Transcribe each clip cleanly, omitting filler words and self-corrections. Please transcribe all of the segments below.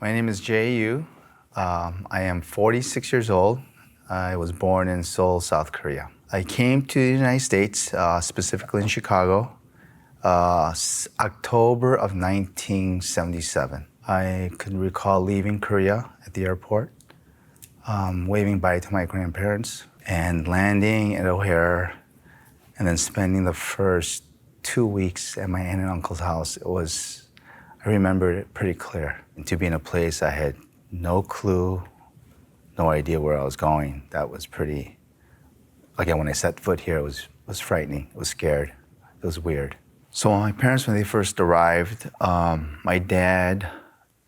My name is Jae-yu. I am 46 years old. I was born in Seoul, South Korea. I came to the United States, specifically in Chicago, October of 1977. I can recall leaving Korea at the airport, waving bye to my grandparents, and landing at O'Hare, and then spending the first 2 weeks at my aunt and uncle's house. I remember it pretty clear. And to be in a place I had no clue, no idea where I was going. That was pretty, again, when I set foot here, it was frightening. I was scared. It was weird. So my parents, when they first arrived, my dad,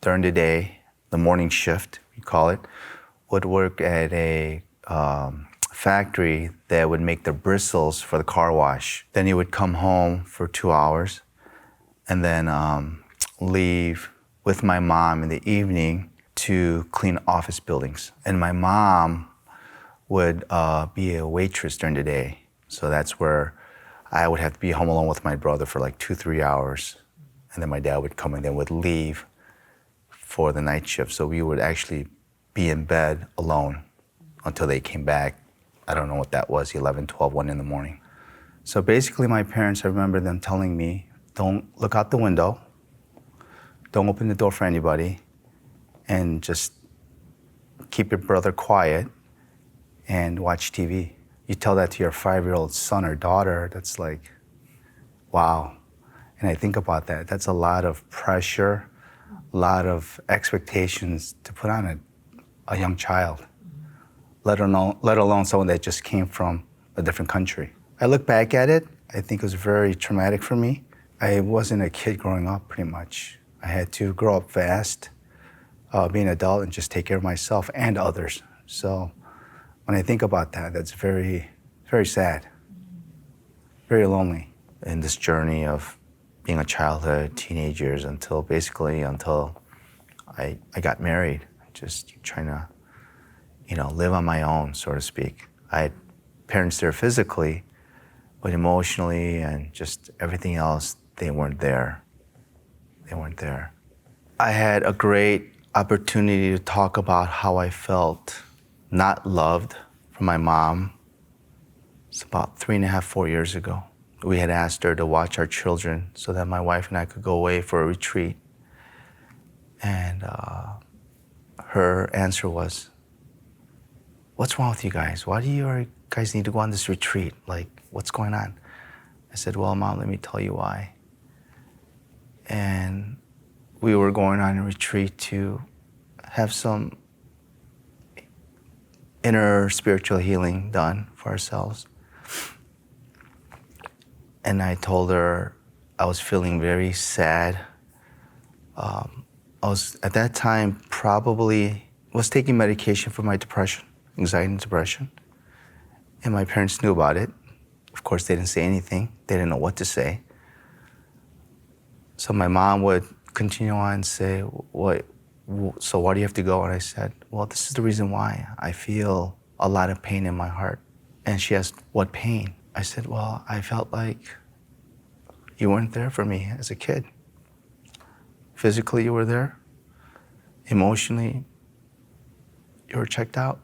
during the day, the morning shift, we call it, would work at a factory that would make the bristles for the car wash. Then he would come home for 2 hours and then leave with my mom in the evening to clean office buildings. And my mom would be a waitress during the day. So that's where I would have to be home alone with my brother for like 2-3 hours. And then my dad would come and then would leave for the night shift. So we would actually be in bed alone until they came back. I don't know what that was, 11, 12, 1 in the morning. So basically my parents, I remember them telling me, don't look out the window, don't open the door for anybody, and just keep your brother quiet and watch TV. You tell that to your 5-year-old son or daughter, that's like, wow. And I think about that, that's a lot of pressure, a lot of expectations to put on a young child, let alone someone that just came from a different country. I look back at it, I think it was very traumatic for me. I wasn't a kid growing up, pretty much. I had to grow up fast, be an adult, and just take care of myself and others. So when I think about that, that's very, very sad, very lonely in this journey of being a childhood, teenagers, until I got married, just trying to, live on my own, so to speak. I had parents there physically, but emotionally and just everything else, they weren't there. They weren't there. I had a great opportunity to talk about how I felt not loved from my mom. It's about 3.5, 4 years ago. We had asked her to watch our children so that my wife and I could go away for a retreat. And her answer was, "What's wrong with you guys? Why do you guys need to go on this retreat? Like, what's going on?" I said, "Well, Mom, let me tell you why." And we were going on a retreat to have some inner spiritual healing done for ourselves. And I told her I was feeling very sad. I was, at that time, probably was taking medication for my depression, anxiety and depression. And my parents knew about it. Of course, they didn't say anything. They didn't know what to say. So my mom would continue on and say, so why do you have to go? And I said, well, this is the reason why. I feel a lot of pain in my heart. And she asked, what pain? I said, well, I felt like you weren't there for me as a kid. Physically, you were there. Emotionally, you were checked out.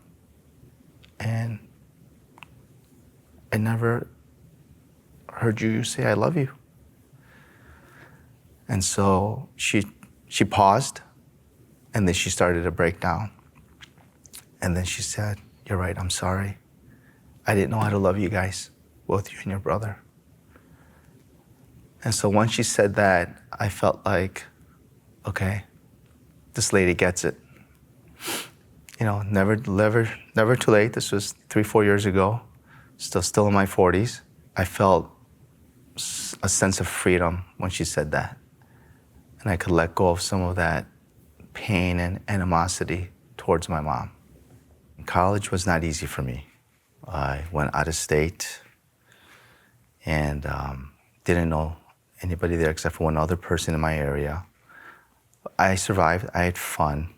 And I never heard you say, I love you. And so she paused, and then she started to break down. And then she said, you're right, I'm sorry. I didn't know how to love you guys, both you and your brother. And so once she said that, I felt like, okay, this lady gets it. Never too late. This was 3-4 years ago, still in my 40s. I felt a sense of freedom when she said that. And I could let go of some of that pain and animosity towards my mom. College was not easy for me. I went out of state and didn't know anybody there except for one other person in my area. I survived, I had fun.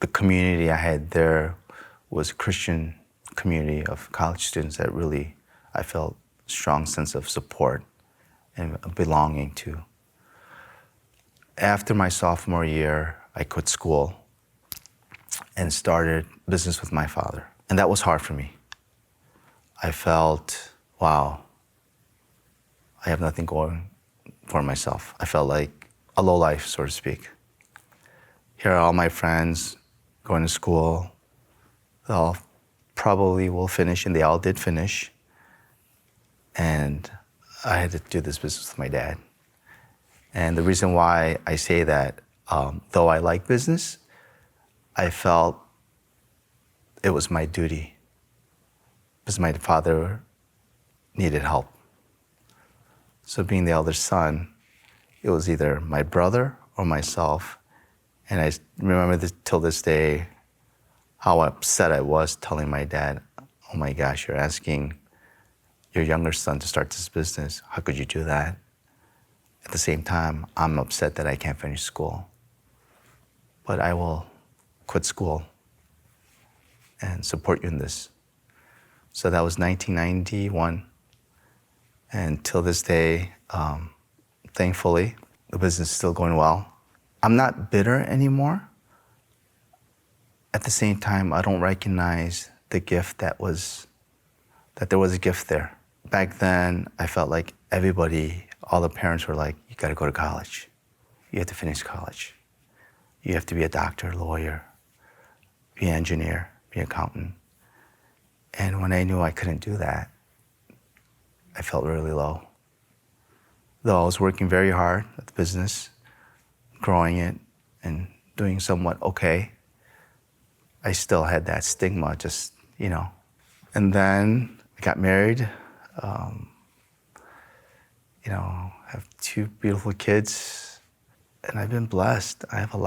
The community I had there was a Christian community of college students that really, I felt a strong sense of support and belonging to. After my sophomore year, I quit school and started business with my father. And that was hard for me. I felt, wow, I have nothing going for myself. I felt like a low life, so to speak. Here are all my friends going to school. They all probably will finish, and they all did finish. And I had to do this business with my dad. And the reason why I say that, though I like business, I felt it was my duty because my father needed help. So being the elder son, it was either my brother or myself. And I remember till this day how upset I was telling my dad, oh my gosh, you're asking your younger son to start this business. How could you do that? At the same time, I'm upset that I can't finish school. But I will quit school and support you in this. So that was 1991. And till this day, thankfully, the business is still going well. I'm not bitter anymore. At the same time, I don't recognize the gift that there was a gift there. Back then, I felt like everybody, all the parents were like, you gotta go to college. You have to finish college. You have to be a doctor, lawyer, be an engineer, be an accountant. And when I knew I couldn't do that, I felt really low. Though I was working very hard at the business, growing it and doing somewhat okay, I still had that stigma, just, you know. And then I got married, have 2 beautiful kids, and I've been blessed. I have a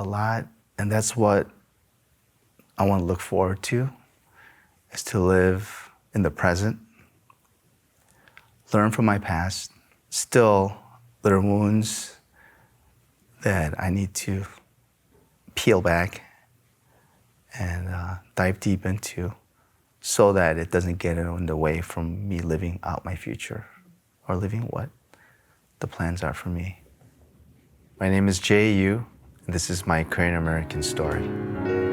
lot, and that's what I want to look forward to, is to live in the present, learn from my past. Still, there are wounds that I need to peel back and dive deep into so that it doesn't get in the way from me living out my future or living what the plans are for me. My name is Yu, and this is my Korean American story.